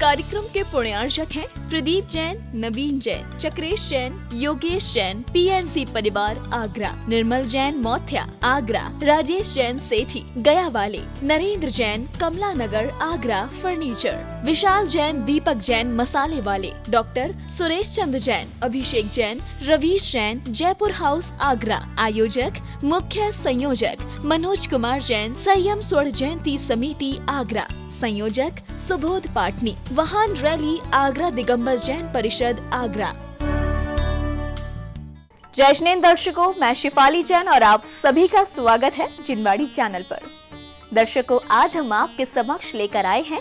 कार्यक्रम के पुण्यार्चक हैं प्रदीप जैन, नवीन जैन, चक्रेश जैन, योगेश जैन, पीएनसी परिवार आगरा, निर्मल जैन मौथ्या आगरा, राजेश जैन सेठी गया वाले, नरेंद्र जैन कमला नगर आगरा फर्नीचर, विशाल जैन, दीपक जैन मसाले वाले, डॉक्टर सुरेश चंद्र जैन, अभिषेक जैन, रवीश जैन जयपुर हाउस आगरा, आयोजक मुख्य संयोजक मनोज कुमार जैन, संयम स्वर्ण जयंती समिति आगरा, संयोजक सुबोध पाटनी, वाहन रैली आगरा दिगंबर जैन परिषद आगरा। जय श्री दर्शकों, मैं शिफाली जैन और आप सभी का स्वागत है जिनवाड़ी चैनल पर। दर्शकों, आज हम आपके समक्ष लेकर आए हैं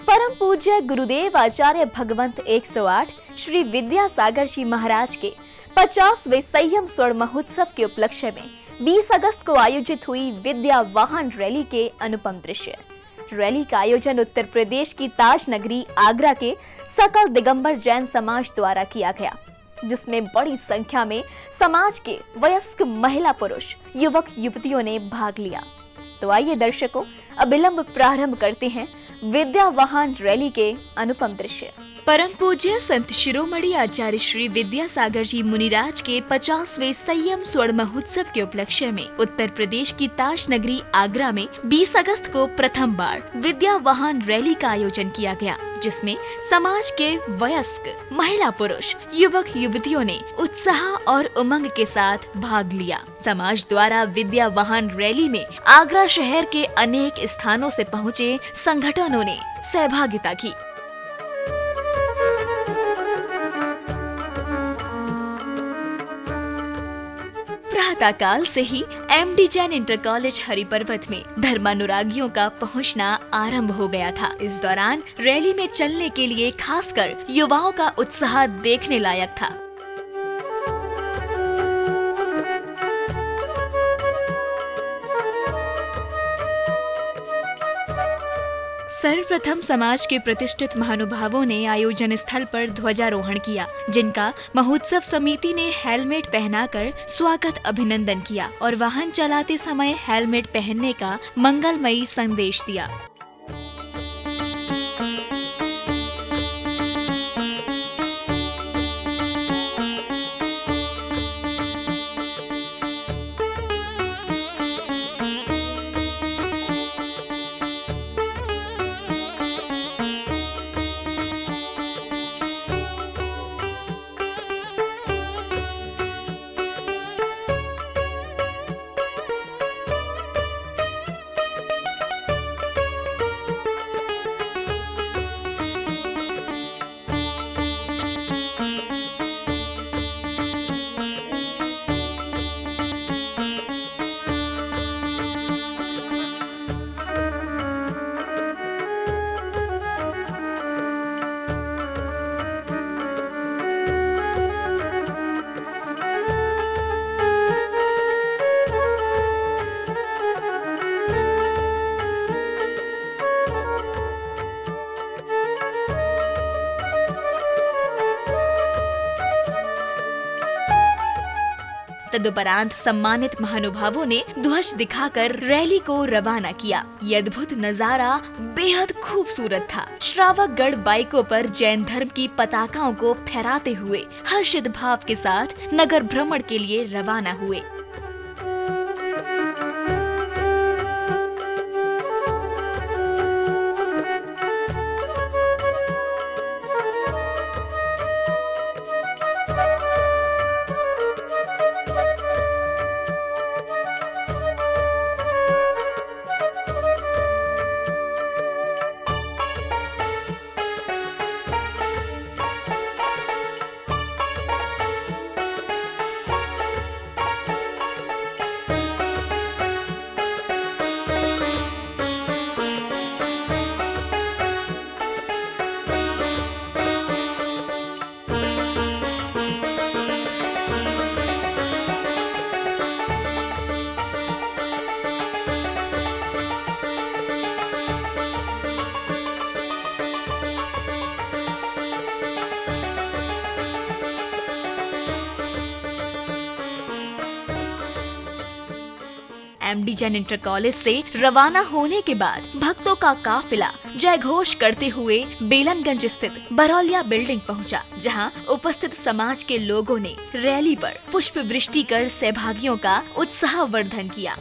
परम पूज्य गुरुदेव आचार्य भगवंत 108 श्री विद्यासागर जी महाराज के 50वें संयम स्वर्ण महोत्सव के उपलक्ष्य में 20 अगस्त को आयोजित हुई विद्या वाहन रैली के अनुपम दृश्य। रैली का आयोजन उत्तर प्रदेश की ताज नगरी आगरा के सकल दिगंबर जैन समाज द्वारा किया गया, जिसमें बड़ी संख्या में समाज के वयस्क महिला पुरुष युवक युवतियों ने भाग लिया। तो आइए दर्शकों, अविलंब प्रारंभ करते हैं विद्या वाहन रैली के अनुपम दृश्य। परम पूज्य संत शिरोमणि आचार्य श्री विद्यासागर जी मुनिराज के 50वें संयम स्वर्ण महोत्सव के उपलक्ष्य में उत्तर प्रदेश की ताज नगरी आगरा में 20 अगस्त को प्रथम बार विद्या वाहन रैली का आयोजन किया गया, जिसमें समाज के वयस्क महिला पुरुष युवक युवतियों ने उत्साह और उमंग के साथ भाग लिया। समाज द्वारा विद्या वाहन रैली में आगरा शहर के अनेक स्थानों से पहुँचे संगठनों ने सहभागिता की। प्रातः काल से ही MD Jain inter college Hariparvat में धर्मानुरागियों का पहुंचना आरंभ हो गया था। इस दौरान रैली में चलने के लिए खासकर युवाओं का उत्साह देखने लायक था। सर्वप्रथम समाज के प्रतिष्ठित महानुभावों ने आयोजन स्थल पर ध्वजारोहण किया, जिनका महोत्सव समिति ने हेलमेट पहनाकर स्वागत अभिनंदन किया और वाहन चलाते समय हेलमेट पहनने का मंगलमयी संदेश दिया। तदुपरांत सम्मानित महानुभावों ने ध्वज दिखाकर रैली को रवाना किया। ये अद्भुत नजारा बेहद खूबसूरत था। श्रावक गढ़ बाइकों पर जैन धर्म की पताकाओं को फहराते हुए हर्षित भाव के साथ नगर भ्रमण के लिए रवाना हुए। एमडी जैन इंटर कॉलेज से रवाना होने के बाद भक्तों का काफिला जय घोष करते हुए बेलनगंज स्थित बरौलिया बिल्डिंग पहुंचा, जहां उपस्थित समाज के लोगों ने रैली पर पुष्प वृष्टि कर सहभागियों का उत्साहवर्धन किया।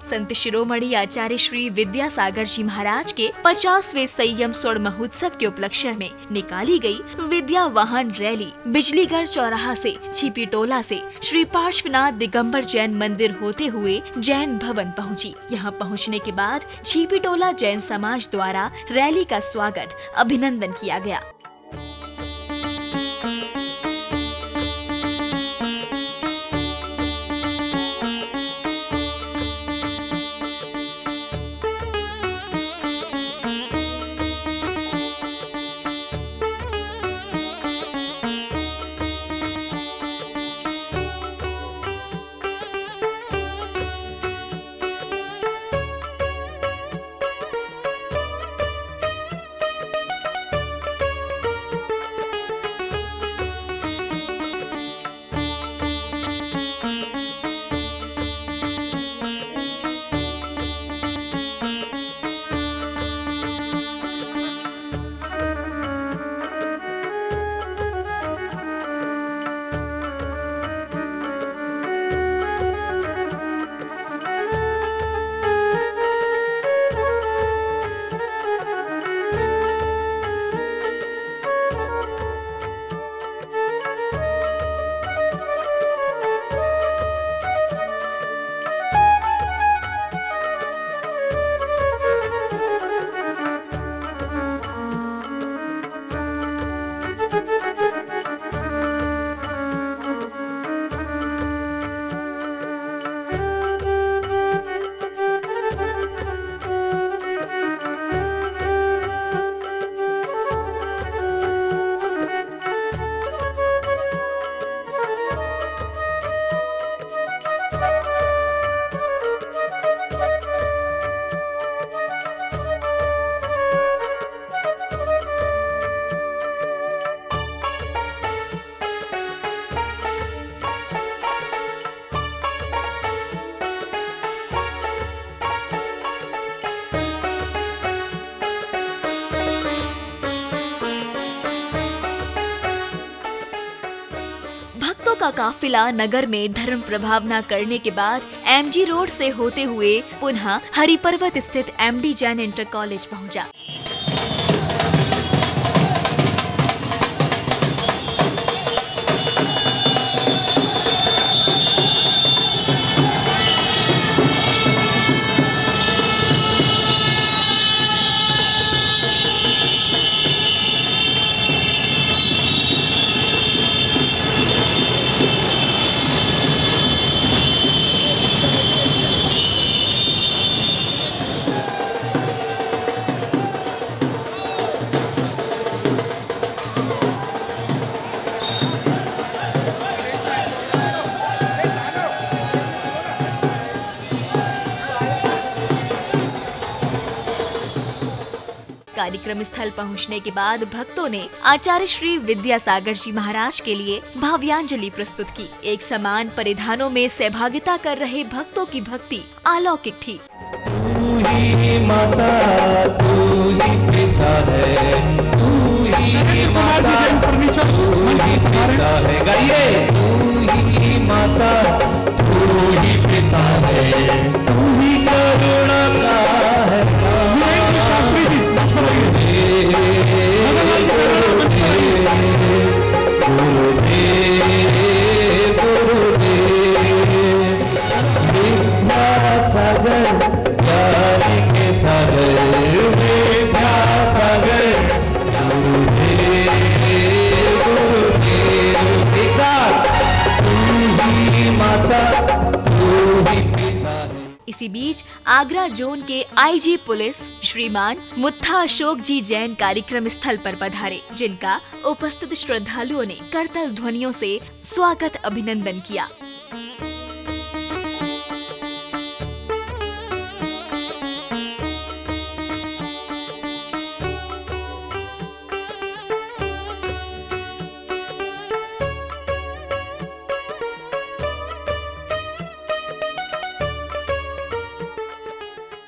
संत शिरोमणि आचार्य श्री विद्यासागर जी महाराज के 50वें संयम स्वर्ण महोत्सव के उपलक्ष्य में निकाली गई विद्या वाहन रैली बिजलीगढ़ चौराहा से छिपी टोला से श्री पार्श्वनाथ दिगंबर जैन मंदिर होते हुए जैन भवन पहुंची। यहां पहुंचने के बाद छिपी टोला जैन समाज द्वारा रैली का स्वागत अभिनंदन किया गया। का काफिला नगर में धर्म प्रभाव न करने के बाद एमजी रोड से होते हुए पुनः हरिपर्वत स्थित एमडी जैन इंटर कॉलेज पहुंचा। कार्यक्रम स्थल पहुंचने के बाद भक्तों ने आचार्य श्री विद्यासागर जी महाराज के लिए भाव्यांजलि प्रस्तुत की। एक समान परिधानों में सहभागिता कर रहे भक्तों की भक्ति अलौकिक थी। तू ही माता, तू ही पिता है, तू ही माता, तू ही पिता है, गाइए। तू ही माता, तू ही पिता है, तू ही करुणा का है। इसी बीच आगरा जोन के आईजी पुलिस श्रीमान मुत्था अशोक जी जैन कार्यक्रम स्थल पर पधारे, जिनका उपस्थित श्रद्धालुओं ने करतल ध्वनियों से स्वागत अभिनंदन किया।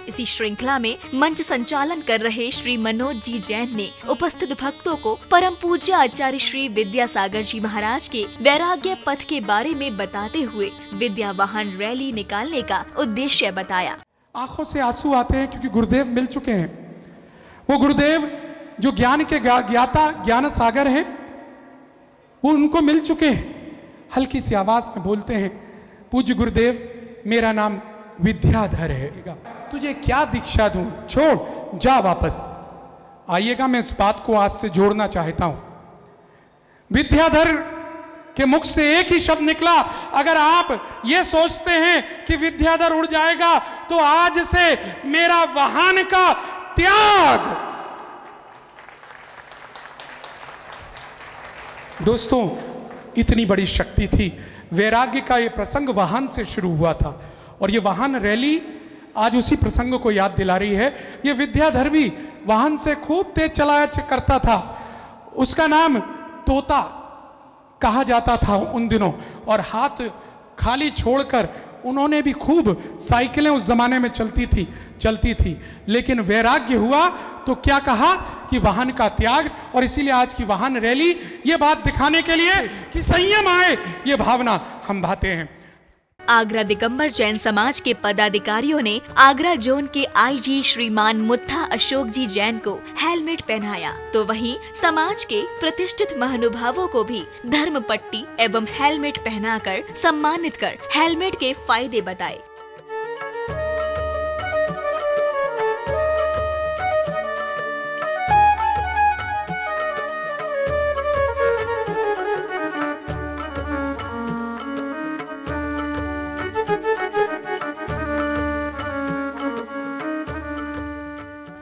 इसी श्रृंखला में मंच संचालन कर रहे श्री मनोज जी जैन ने उपस्थित भक्तों को परम पूज्य आचार्य श्री विद्यासागर जी महाराज के वैराग्य पथ के बारे में बताते हुए विद्या वाहन रैली निकालने का उद्देश्य बताया। आंखों से आंसू आते हैं क्योंकि गुरुदेव मिल चुके हैं। वो गुरुदेव जो ज्ञान के ज्ञाता ज्ञान सागर हैं, वो उनको मिल चुके हैं। हल्की सी आवाज में बोलते हैं, पूज्य गुरुदेव मेरा नाम विद्याधर है, तुझे क्या दीक्षा दूं, छोड़ जा वापस आइएगा। मैं इस बात को आज से जोड़ना चाहता हूं। विद्याधर के मुख से एक ही शब्द निकला। अगर आप ये सोचते हैं कि विद्याधर उड़ जाएगा तो आज से मेरा वाहन का त्याग। दोस्तों, इतनी बड़ी शक्ति थी। वैराग्य का ये प्रसंग वाहन से शुरू हुआ था और ये वाहन रैली आज उसी प्रसंग को याद दिला रही है। ये विद्याधर भी वाहन से खूब तेज चलाया करता था। उसका नाम तोता कहा जाता था उन दिनों, और हाथ खाली छोड़कर उन्होंने भी खूब साइकिलें उस जमाने में चलती थी। लेकिन वैराग्य हुआ तो क्या कहा कि वाहन का त्याग। और इसीलिए आज की वाहन रैली ये बात दिखाने के लिए कि संयम आए, ये भावना हम भाते हैं। आगरा दिगंबर जैन समाज के पदाधिकारियों ने आगरा जोन के आईजी श्रीमान मुत्था अशोक जी जैन को हेलमेट पहनाया, तो वहीं समाज के प्रतिष्ठित महानुभावों को भी धर्म पट्टी एवं हेलमेट पहनाकर सम्मानित कर हेलमेट के फायदे बताए।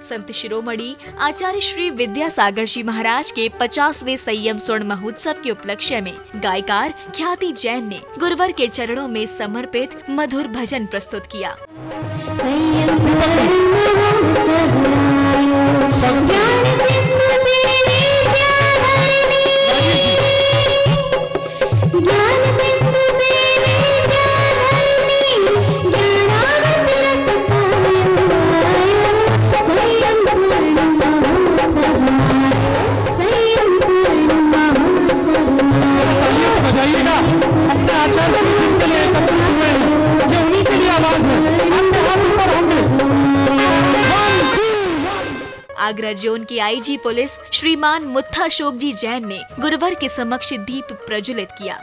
संत शिरोमणि आचार्य श्री विद्यासागर जी महाराज के 50वें संयम स्वर्ण महोत्सव के उपलक्ष्य में गायकार ख्याति जैन ने गुरुवर के चरणों में समर्पित मधुर भजन प्रस्तुत किया। आगरा जोन की आईजी पुलिस श्रीमान मुत्था अशोक जी जैन ने गुरुवर के समक्ष दीप प्रज्वलित किया।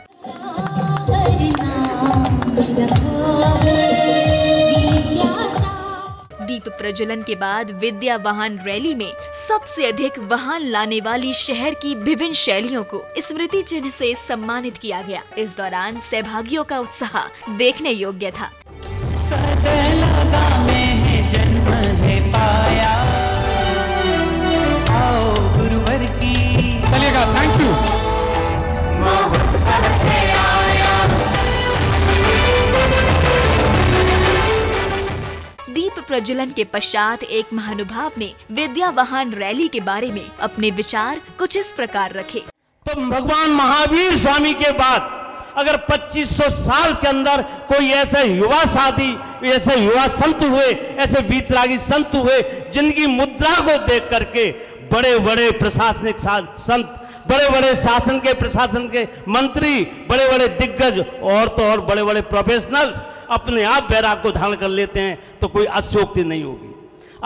दीप प्रज्वलन के बाद विद्या वाहन रैली में सबसे अधिक वाहन लाने वाली शहर की विभिन्न शैलियों को स्मृति चिन्ह से सम्मानित किया गया। इस दौरान सहभागियों का उत्साह देखने योग्य था। जन्म है पाया, आओ गुरुवर की चलिएगा। Thank you. दीप प्रज्वलन के पश्चात एक महानुभाव ने विद्या वाहन रैली के बारे में अपने विचार कुछ इस प्रकार रखे। तो भगवान महावीर स्वामी के बाद अगर 2500 साल के अंदर कोई ऐसे युवा साथी, ऐसे युवा संत हुए, ऐसे वीतरागी संत हुए जिनकी मुद्रा को देख करके बड़े बड़े प्रशासनिक संत, बड़े बड़े शासन के प्रशासन के मंत्री, बड़े बड़े दिग्गज और तो और बड़े बड़े प्रोफेशनल्स अपने आप वैराग को धारण कर लेते हैं, तो कोई अतिशयोक्ति नहीं होगी।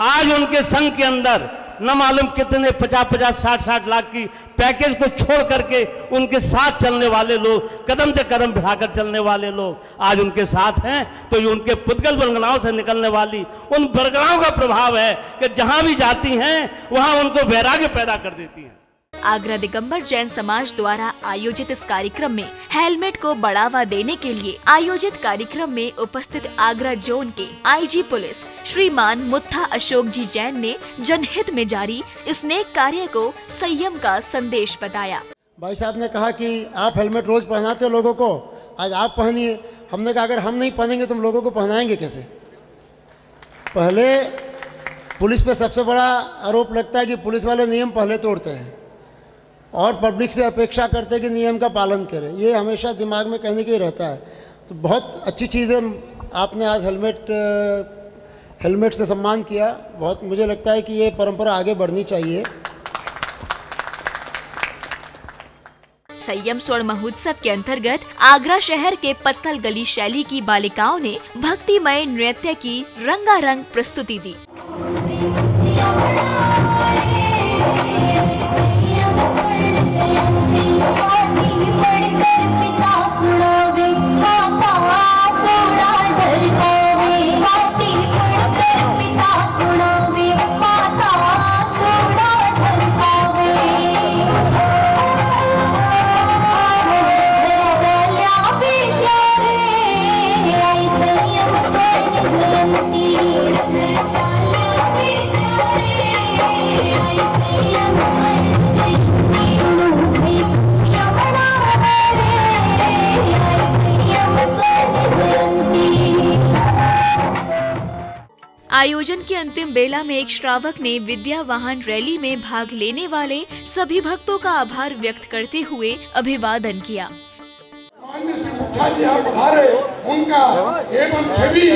आज उनके संघ के अंदर न मालूम कितने 50-50, 60-60 लाख की पैकेज को छोड़ करके उनके साथ चलने वाले लोग, कदम से कदम बढ़ाकर चलने वाले लोग आज उनके साथ हैं। तो ये उनके पुद्गल बरगनाओं से निकलने वाली उन बरगनाओं का प्रभाव है कि जहां भी जाती हैं वहां उनको वैराग्य पैदा कर देती हैं। आगरा दिगंबर जैन समाज द्वारा आयोजित इस कार्यक्रम में हेलमेट को बढ़ावा देने के लिए आयोजित कार्यक्रम में उपस्थित आगरा जोन के आईजी पुलिस श्रीमान मुत्था अशोक जी जैन ने जनहित में जारी इस नेक कार्य को संयम का संदेश बताया। भाई साहब ने कहा कि आप हेलमेट रोज पहनाते हो लोगों को, आज आप पहनिए। हमने कहा अगर हम नहीं पहनेंगे तुम लोगों को पहनाएंगे कैसे। पहले पुलिस पे सबसे बड़ा आरोप लगता है कि पुलिस वाले नियम पहले तोड़ते हैं और पब्लिक से अपेक्षा करते हैं कि नियम का पालन करें। ये हमेशा दिमाग में कहने के ही रहता है। तो बहुत अच्छी चीज़ है, आपने आज हेलमेट से सम्मान किया। बहुत मुझे लगता है कि ये परंपरा आगे बढ़नी चाहिए। संयम स्वर्ण महोत्सव के अंतर्गत आगरा शहर के पत्तल गली शैली की बालिकाओं ने भक्तिमय नृत्य की रंगारंग प्रस्तुति दी। आयोजन के अंतिम बेला में एक श्रावक ने विद्या वाहन रैली में भाग लेने वाले सभी भक्तों का आभार व्यक्त करते हुए अभिवादन किया। माननीय श्री मुखिया जी यहाँ पधारे, उनका एवं सभी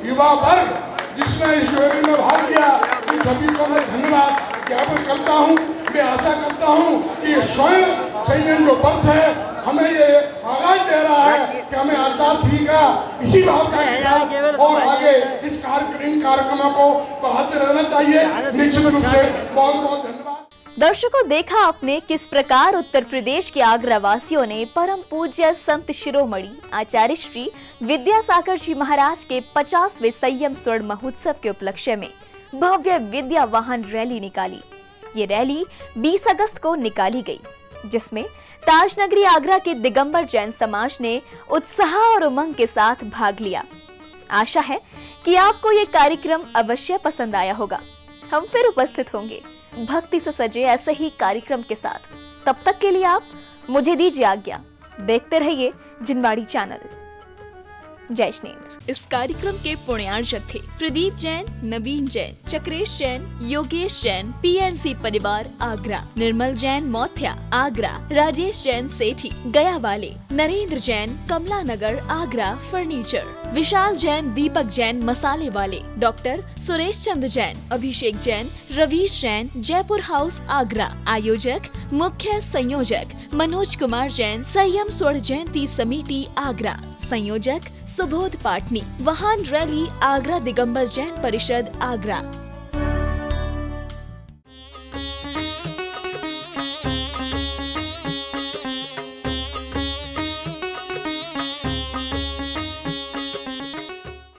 युवा वर्ग जिसने इस रैली में भाग लिया, उन सभी को मैं धन्यवाद ज्ञापन करता हूँ। मैं आशा करता हूँ कि स्वयं संयम जो पंथ है हमें ये आगाज दे रहा है कि हमें आचार का इसी भाव का और आगे इस कार्यक्रमों को बढ़ाते रहना चाहिए। निश्चित रूप से बहुत बहुत धन्यवाद। दर्शकों, देखा आपने किस प्रकार उत्तर प्रदेश के आगरा वासियों ने परम पूज्य संत शिरोमणि आचार्य श्री विद्यासागर जी महाराज के 50वें संयम स्वर्ण महोत्सव के उपलक्ष्य में भव्य विद्या वाहन रैली निकाली। ये रैली 20 अगस्त को निकाली गई, जिसमें ताजनगरी आगरा के दिगंबर जैन समाज ने उत्साह और उमंग के साथ भाग लिया। आशा है कि आपको ये कार्यक्रम अवश्य पसंद आया होगा। हम फिर उपस्थित होंगे भक्ति से सजे ऐसे ही कार्यक्रम के साथ। तब तक के लिए आप मुझे दीजिए आज्ञा। देखते रहिए जिनवाड़ी चैनल। जय श्रीनेंद्र। इस कार्यक्रम के पुण्यार्जक थे प्रदीप जैन, नवीन जैन, चक्रेश जैन, योगेश जैन, पीएनसी परिवार आगरा, निर्मल जैन मौथ्या आगरा, राजेश जैन सेठी गया वाले, नरेंद्र जैन कमला नगर आगरा फर्नीचर, विशाल जैन, दीपक जैन मसाले वाले, डॉक्टर सुरेश चंद्र जैन, अभिषेक जैन, रवीश जैन जयपुर हाउस आगरा। आयोजक मुख्य संयोजक मनोज कुमार जैन, संयम स्वर्ण जयंती समिति आगरा। संयोजक सुबोध पाटनी। वाहन रैली आगरा दिगंबर जैन परिषद आगरा।